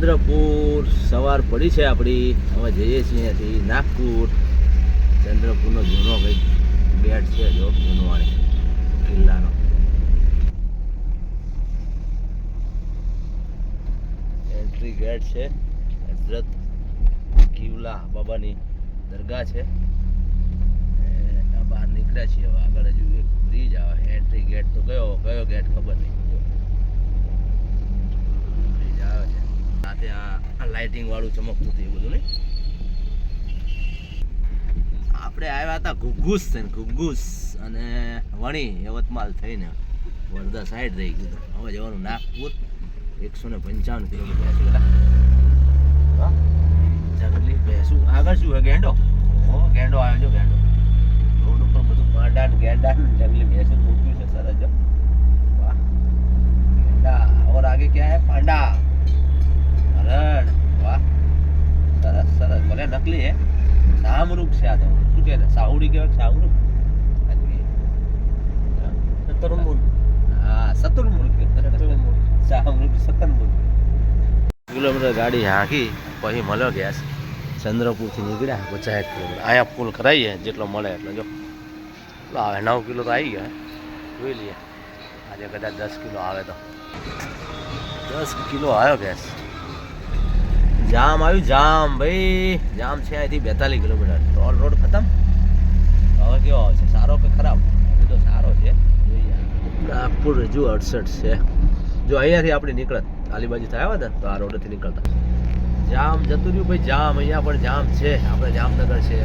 ચંદ્રપુર સવાર પડી છે આપણી. હવે જઈએ છીએ અહીંયાથી નાગપુર. ચંદ્રપુરનો જૂનો કંઈક ગેટ છે, જો જૂનવાણી કિલ્લાનો. એન્ટ્રી ગેટ છે. હઝરત કિવલા બાબાની દરગાહ છે. બહાર નીકળ્યા છીએ. હવે આગળ હજુ એક બ્રિજ આવે. એન્ટ્રી ગેટ તો કયો ગેટ ખબર નહીં. બ્રિજ આવે છે સાથે આ લાઇટિંગ વાળું ચમકતું હતું એ બધું નહીં. આપણે આવ્યા હતા ઘુગ્ગુસ થઈને, ઘુગ્ગુસ અને વણી યવતમાલ થઈને વર્ધા સાઈડ રહી ગયું. હવે જવાનું નાગપુર. 155 કિલોમીટર. જંગલી ભેંસું. આગળ શું હોય? ગેંડો. ગેંડો આવ્યો છે. ગેંડો રોડ ઉપર બધું પાંડા ગેંડા જંગલી ભેંસું મૂક્યું છે. સરસ જો. વાહ ગેંડા. और आगे क्या है? पांडा, हरण. वाह સરસ સરસ. ભલે નકલી હે. શામરૂપ છે આ તો. શું કહે? સાહુડી કહેવાય. શામરૂપ. સતરમુલ. હા સતુરમુલ. શામરૂપ સતરમુલ. કિલોમીટર ગાડી હાંકી પછી મળ્યો ગેસ. ચંદ્રપુરથી નીકળ્યા 50 કિલોમીટર. અહીંયા ફૂલ કરાવીએ જેટલો મળે એટલે. જો આવે 9 કિલો તો આવી ગયા. જોઈ લઈએ આજે કદાચ 10 કિલો આવે તો. 10 કિલો આવ્યો ગેસ. જામ આવ્યું. જામ ભાઈ જામ છે. અહીંથી 42 કિલોમીટર. ટોલ રોડ ખતમ. હવે કેવો આવશે? સારો કે ખરાબ? હજુ તો સારો છે. જોઈએ. નાગપુર હજુ 68 છે. જો અહીંયાથી આપણે નીકળત આલી બાજુ થયા હતા તો આ રોડેથી નીકળતા. જામ જતું રહ્યું ભાઈ. જામ અહીંયા પણ જામ છે. આપણે જામનગર છે.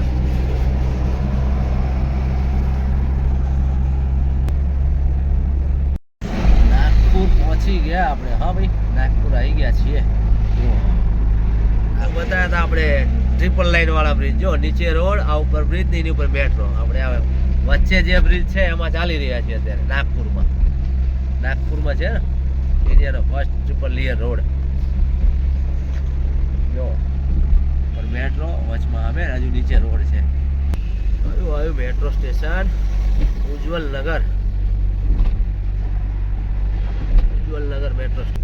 નાગપુર પહોંચી ગયા આપણે. હા ભાઈ નાગપુર આવી ગયા છીએ. બતાવ્યા હતા આપણે ટ્રિપલ લાઈન વાળા બ્રિજ. જો નીચે રોડ, આ ઉપર બ્રિજ, એની ઉપર મેટ્રો. આપણે આવે વચ્ચે જે બ્રિજ છે એમાં ચાલી રહ્યા છીએ અત્યારે નાગપુરમાં. નાગપુરમાં છે ને એરિયાનો ફર્સ્ટ ટ્રિપલ લેયર રોડ. જો પર મેટ્રો વચમાં આવે. હજુ નીચે રોડ છે. આવ્યું metro station Ujjwalnagar. Ujjwalnagar metro station.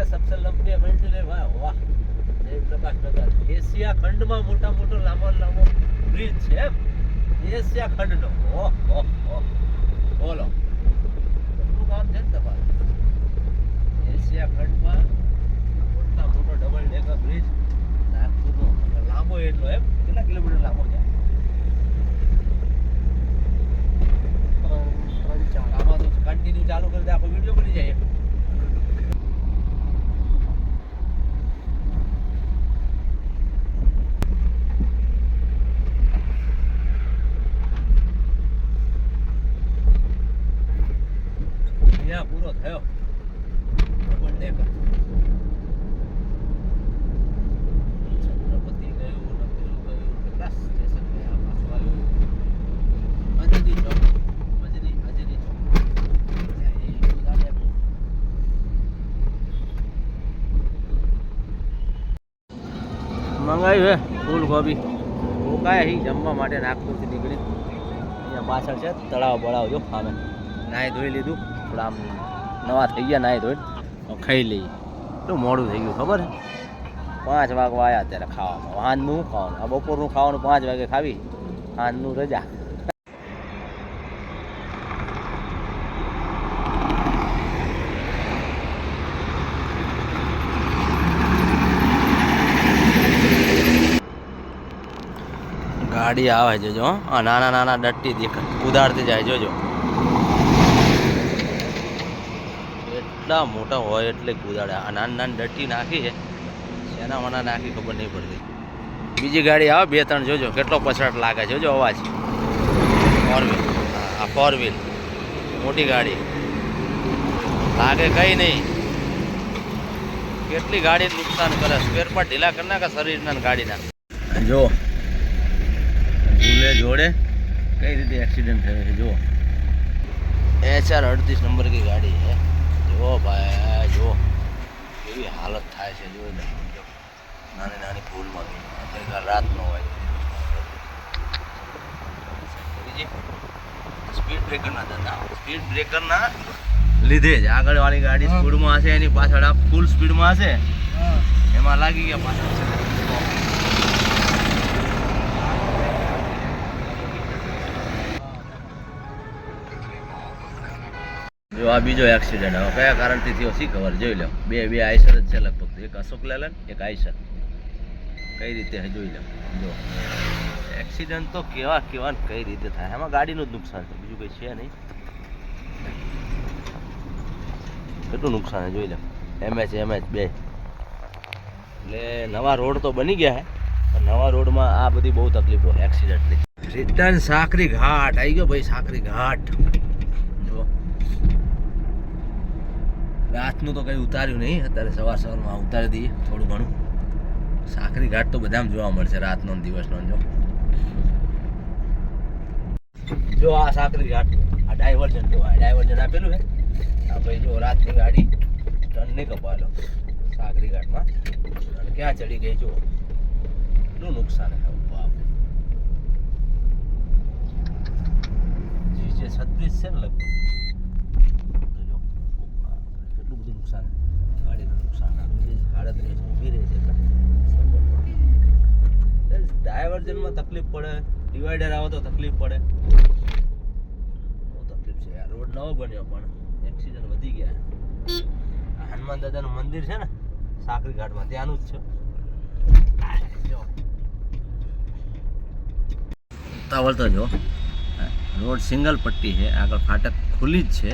सबसे लंबी वेंटिले वाह वाह जयप्रकाश नगर. एशिया खंडમાં મોટો લાંબો બ્રિજ છે. એશિયા ખંડનો. ઓહ ઓહ ઓહ બોલો કેટલું કામ છે ને તમારે. એશિયા ખંડમાં મોટો ડબલ ડેકર બ્રિજ નાગપુરનો. લાંબો એટલો એમ. કેટલા કિલોમીટર લાંબો છે? આમાં તો કન્ટિન્યુ ચાલુ કરી દે આખો વિડીયો બની જાય. પૂરો થયો ડબલ ડેકર. છત્રપતિ ગયું, નકલું ગયું, કેટલા સ્ટેશન ગયા. પાછું આવ્યું અજની ચોક. અજની ચોક મંગાવ્યું હે ફૂલ ગોબી. રોકાયા હી જમવા માટે નાગપુરથી નીકળી. અહીંયા પાછળ છે તળાવ બળાવ. જો સામે નાહી ધોઈ લીધું. થોડા આમ નવા થઈ ગયા નાહી ધોઈ. ખાઈ લઈએ. એટલું મોડું થઈ ગયું ખબર છે. 5 વાગવા આવ્યા અત્યારે ખાવામાં. સાંજનું ખાવાનું. આ બપોરનું ખાવાનું 5 વાગે ખાવી. સાંજનું રજા. ગાડી આવે જોજો. આ નાના નાના ડટ્ટી દેખાય કુદાડતી જાય. જોજો એટલા મોટા હોય એટલે કુદાડે. આ નાની નાની ડટ્ટી નાખી છે. શેના મના નાખી ખબર નહીં પડતી. બીજી ગાડી આવે 2-3 જોજો કેટલો પછાડ લાગે. જોજો અવાજ. 4 વ્હીલ. આ 4 વ્હીલ મોટી ગાડી લાગે કંઈ નહીં. કેટલી ગાડી નુકસાન કરે. સ્પેર પાર્ટ ઢીલા કરી નાખે શરીરના ગાડીના. જો ઝૂલે જોડે कई रीते एक्सीडेंट है जो HR38 नंबर की गाड़ी है जो भाई जो केवी हालत थाय છે જો નાની નાની ભૂલમાં ગઈ રાત નો હોય સ્પીડ બ્રેકર ના દાદા સ્પીડ બ્રેકર ના લીધે જ આગળ વાળી ગાડી સ્પીડમાં હશે એની પાછળ આ ફૂલ સ્પીડમાં હશે એમાં લાગી ગયા પાછળ જો આ બીજો એક્સિડન્ટ હવે કયા કારણથી થયો શી ખબર જોઈ લો બે આઈસર જ છે લગભગ એક અશોક લેલન એક આઈસર કઈ રીતે જોઈ લો જો એક્સિડન્ટ તો કેવા કઈ રીતે થાય એમાં ગાડીનું જ નુકસાન છે બીજું કંઈ છે નહીં કેટલું નુકસાન છે જોઈ લો એમએચ બે એટલે નવા રોડ તો બની ગયા છે પણ નવા રોડમાં આ બધી બહુ તકલીફો એક્સિડન્ટની રિટર્ન સાકરી ઘાટ આવી ગયો ભાઈ સાકરી ઘાટ જો રાતનું તો કંઈ ઉતાર્યું નહીં અત્યારે સવારમાં ઉતારી દઈએ થોડું ઘણું સાકરી ઘાટ તો બધામાં જોવા મળશે રાતનો દિવસનો જો આ સાકરી ઘાટ આ ડાયવર્જન જો આ ડાયવર્જન આપેલું છે આ ભાઈ જો રાતની ગાડી ટર્ન નહીં કપાયેલો સાકરી ઘાટમાં અને ક્યાં ચડી ગઈ જો કેટલું નુકસાન છે બાપ જે 36 છે ને લગભગ કેટલું બધું નુકસાન ગાડીનું નુકસાન 38 ઊભી રહે છે ડાયવર્જનમાં તકલીફ પડે ડિવાઈડર આવે તો તકલીફ પડે બહુ તકલીફ છે યાર રોડ નવો બન્યો પણ એક્સિડન્ટ વધી ગયા હનુમાન દાદાનું મંદિર છે ને સાકરી ઘાટમાં ત્યાંનું જ છે ઉતાવળ તો જો રોડ સિંગલ પટ્ટી છે આગળ ફાટક ખુલ્લી જ છે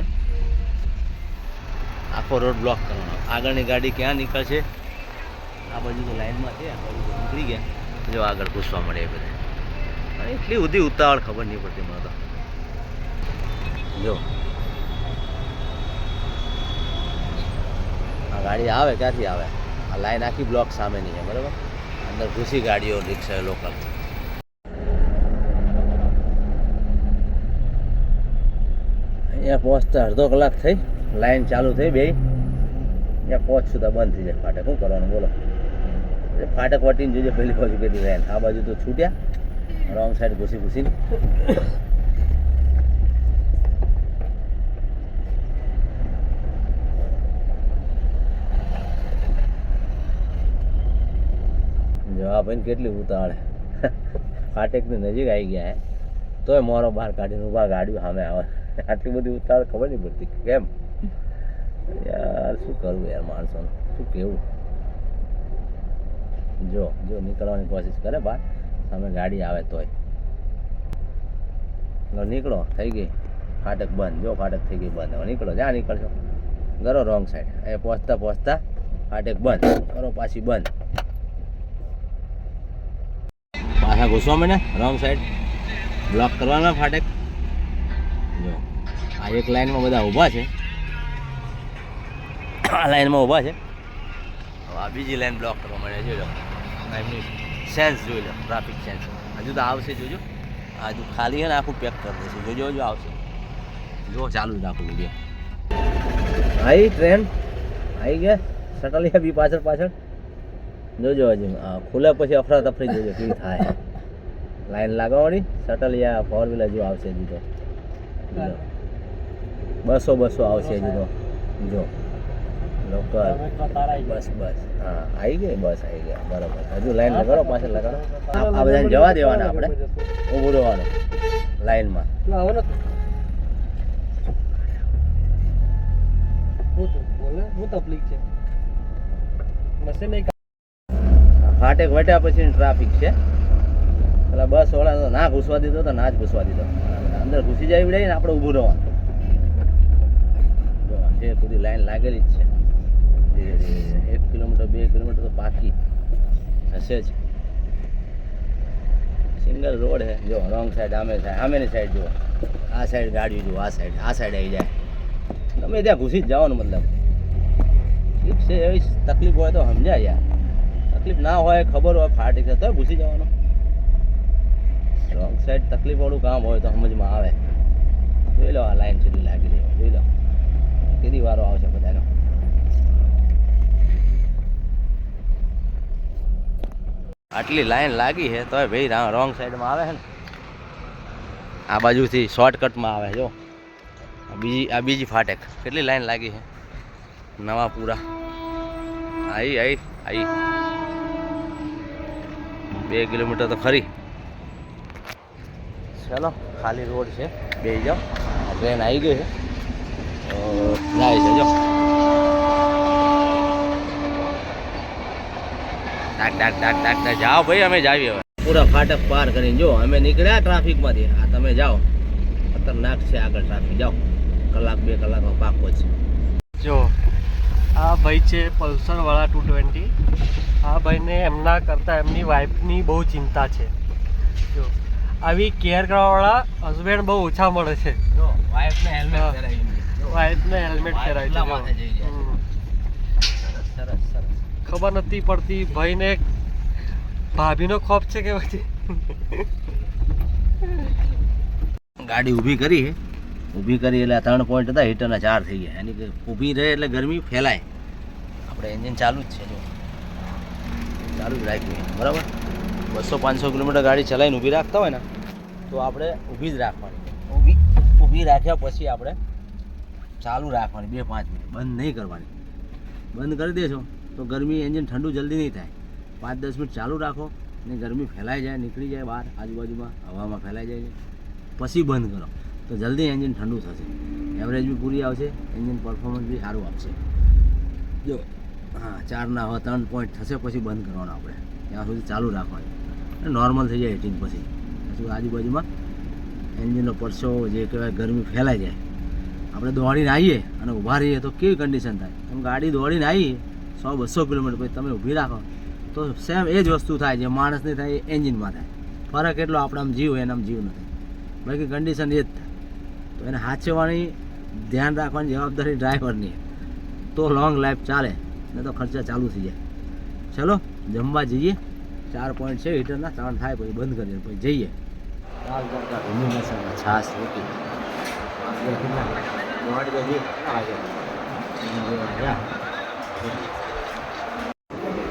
આખો રોડ બ્લોક કરવાનો આગળની ગાડી ક્યાં નીકળશે આ બાજુ તો લાઈનમાં છે આ બાજુ તો નીકળી ગયા જો આગળ પૂછવા મળે એ બધા એટલી બધી ઉતાવળ ખબર નહીં પડતી મને તો જો આ ગાડી આવે ક્યાંથી આવે આ લાઈન આખી બ્લોક સામેની છે બરાબર અંદર ઘૂસી ગાડીઓ રિક્ષા લોકલ અહીંયા પહોંચતા અડધો કલાક થઈ લાઈન ચાલુ થઈ બે ત્યાં પહોંચ સુધા બંધ થઈ જાય ફાટક શું કરવાનું બોલો ફાટક વટીને જોઈએ પહેલી બાજુ કેટલી લાઈન આ બાજુ તો છૂટ્યા રોંગ સાઈડ ઘૂસીને જો આ ભાઈ કેટલી ઉતાવળ ફાટકની નજીક આવી ગયા હે તોય મોરો બહાર કાઢીને ઊભા ગાડીઓ સામે આવે આટલી બધી ઉતાવળ ખબર નહીં પડતી કેમ યાર શું કરવું યાર માણસોને શું કેવું જો નીકળવાની કોશિશ કરે બહાર સામે ગાડી આવે તોય નીકળો થઈ ગઈ ફાટક બંધ જો ફાટક થઈ ગઈ બંધ હવે નીકળો જ્યાં નીકળશો કરો રોંગ સાઈડ એ પહોંચતા ફાટક બંધ કરો પાછી બંધ પાછા ઘૂસવા મને રોંગ સાઈડ બ્લોક કરવાના ફાટક જો આ એક લાઈનમાં બધા ઊભા છે આ લાઈનમાં ઊભા છે આ બીજી લાઈન બ્લોક કરવા મળે જોઈ લો એમની સેન્સ જોઈ લો ટ્રાફિક સેન્સ હજુ તો આવશે જોજો હજુ ખાલી છે ને આખું પેક કરી દેશે જોજો આવશે જો ચાલુ જ રાખું વિડીયો આવી ટ્રેન આવી ગયા સટલિયા બી પાછળ જોજો હજી ખુલે પછી અફરાતફરી જોજો કેવી થાય લાઈન લાગવાની સટલિયા 4 વ્હીલર જો આવશે હજી તો બસો આવશે હજી તો જો લોકલ બસ હા આવી ગઈ બસ આવી ગયા બરાબર હજુ લાઈન લગાડો પાછળ લગાડો આ બધાને જવા દેવાના આપણે ઊભું રહેવાનું લાઈનમાં ફાટેક વટ્યા પછી ટ્રાફિક છે પેલા બસ વાળા ના ઘૂસવા દીધો તો ના જ ઘૂસવા દીધો અંદર ઘૂસી જાય ને આપણે ઊભું રહેવાનું જો છે બધી લાઈન લાગેલી જ છે ધીરે ધીરે 1 કિલોમીટર 2 કિલોમીટર તો પાકી હશે જ સિંગલ રોડ છે જો રોંગ સાઈડ આમેની સાઈડ જુઓ આ સાઈડ ગાડી જુઓ આ સાઈડ આવી જાય તમે ત્યાં ઘૂસી જ જવાનું મતલબ ઠીક છે એવી તકલીફ હોય તો સમજાય યાર તકલીફ ના હોય ખબર હોય ફાટી છે તો ઘૂસી જવાનું રોંગ સાઈડ સાઈડ તકલીફવાળું કામ હોય તો સમજમાં આવે. જોઈ લો આ લાઈન સુધી લાગી રહી, જોઈ લો કેટલી વારો આવશે બધાનો. આટલી લાઈન લાગી છે તો ભાઈ રોંગ સાઈડમાં આવે છે ને, આ બાજુથી શોર્ટકટમાં આવે. જો આ બીજી ફાટેક કેટલી લાઈન લાગી છે નવાપુરા. આવી 2 કિલોમીટર તો ખરી. ચલો ખાલી રોડ છે, બેસી જાઓ. ટ્રેન આવી ગઈ છે, જાય છે. જો ડાક જાઓ ભાઈ, અમે જાવી હવે. પૂરા ફાટક પાર કરીને જો અમે નીકળ્યા ટ્રાફિકમાંથી. આ તમે જાઓ, ખતરનાક છે આગળ ટ્રાફિક. જાઓ, કલાક 2 કલાકમાં પાકો છે. જો આ ભાઈ છે પલ્સરવાળા 220. આ ભાઈને એમના કરતાં એમની વાઈફની બહુ ચિંતા છે. જો આવી કેર કરવાવાળા હસબન્ડ બહુ ઓછા મળે છે. જો વાઈફને હેલ્મેટ પહેરાવી, વાઈફને હેલ્મેટ પહેરાવી છે. સરસ સરસ. ખબર નથી પડતી ભાઈને ભાભીનો ખોફ છે કે પછી. ગાડી ઊભી કરી છે, ઊભી કરી એટલે 3 પોઈન્ટ હતા, હીટરના 4 થઈ ગયા. એની કે ઊભી રહે એટલે ગરમી ફેલાય. આપણે એન્જિન ચાલુ જ છે, જો ચાલુ જ રાખ્યું બરાબર. 200-500 કિલોમીટર ગાડી ચલાવીને ઊભી રાખતા હોય ને તો આપણે ઊભી જ રાખવાની. ઊભી રાખ્યા પછી આપણે ચાલુ રાખવાની 2-5 મિનિટ, બંધ નહીં કરવાની. બંધ કરી દેશો તો ગરમી એન્જિન ઠંડુ જલ્દી નહીં થાય. 5-10 મિનિટ ચાલુ રાખો ને ગરમી ફેલાઈ જાય, નીકળી જાય બહાર, આજુબાજુમાં હવામાં ફેલાઈ જાય, પછી બંધ કરો તો જલ્દી એન્જિન ઠંડુ થશે. એવરેજ બી પૂરી આવશે, એન્જિન પરફોર્મન્સ બી સારું આપશે. જો હા 4 ના હવે 3 પોઈન્ટ થશે પછી બંધ કરવાનું. આપણે ત્યાં સુધી ચાલુ રાખવાનું, નોર્મલ થઈ જાય હીટિંગ. પછી આજુબાજુમાં એન્જિનનો પરસો જે કહેવાય ગરમી ફેલાઈ જાય. આપણે દોડીને આવીએ અને ઊભા રહીએ તો કેવી કન્ડિશન થાય. એમ ગાડી દોડીને આવીએ 100-200 કિલોમીટર પછી તમે ઊભી રાખો તો સેમ એ જ વસ્તુ થાય જે માણસની થાય એ એન્જિનમાં થાય. ફરક એટલો આપણે આમ જીવ એનામ જીવ નથી, બાકી કન્ડિશન એ જ થાય. તો એને સાચવવાની, ધ્યાન રાખવાની જવાબદારી ડ્રાઈવરની. તો લોંગ લાઈફ ચાલે, ને તો ખર્ચા ચાલુ થઈ જાય. ચલો જમવા જઈએ. 4 પોઈન્ટ છે હીટરના, 3 થાય પછી બંધ કરીએ, પછી જઈએ. દાળ તડકા, ભીંડી મસાલા, છાશ, રોટી.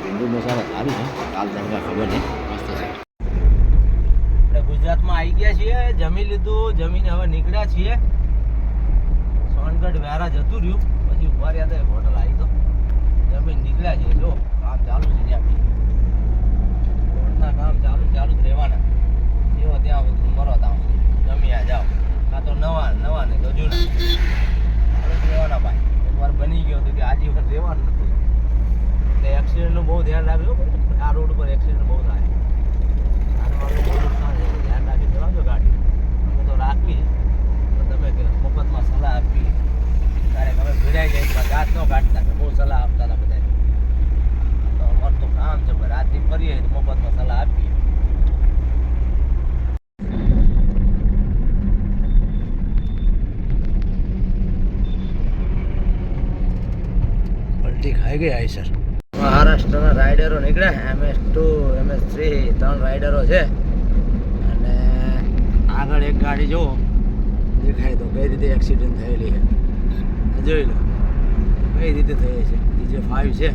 ભીંડી મસાલા સારું છે, દાળ તડકા ખબર નહીં, મસ્ત છે. આપણે ગુજરાતમાં આવી ગયા છીએ, જમી લીધું, જમીને હવે નીકળ્યા છીએ. સોનગઢ વ્યારા જતું રહ્યું, પછી ઉભા રહ્યા હતા, હોટલ આવી તો જમીને નીકળ્યા છીએ. જો કામ ચાલુ છે, ત્યાં રોડના કામ ચાલુ જ રહેવાના. જેવો ત્યાં સુધી મરો ત્યાં સુધી જમ્યા જાઓ, કાં તો નવા ને તો જૂના ચાલુ જ રહેવાના. ભાઈ એકવાર બની ગયો તો કે આજીવન રહેવાનું નથી. એટલે એક્સિડન્ટનું બહુ ધ્યાન રાખજો. આ રોડ ઉપર એક્સિડન્ટ બહુ થાય, બહુ નુકસાન છે. ધ્યાન રાખી ચલાવજો ગાડી. અમે તો રાખવી તો તમે કે મફતમાં સલાહ આપી. ત્યારે તમે ભીડાઈ જાય ગાત ન કાઢતા, કે બહુ સલાહ આપતા હતા બધા. તો અમારું તો કામ છે, રાતથી ફરીએ તો મફતમાં સલાહ આપીએ. પલટી ખાઈ ગઈ આઈ સર. મહારાષ્ટ્રના રાઇડરો નીકળ્યા, MS2 MS3 3 રાઇડરો છે. અને આગળ એક ગાડી જુઓ દેખાય તો કઈ રીતે એક્સિડન્ટ થયેલી છે, જોઈ લો કઈ રીતે થઈ છે. DJ5 છે.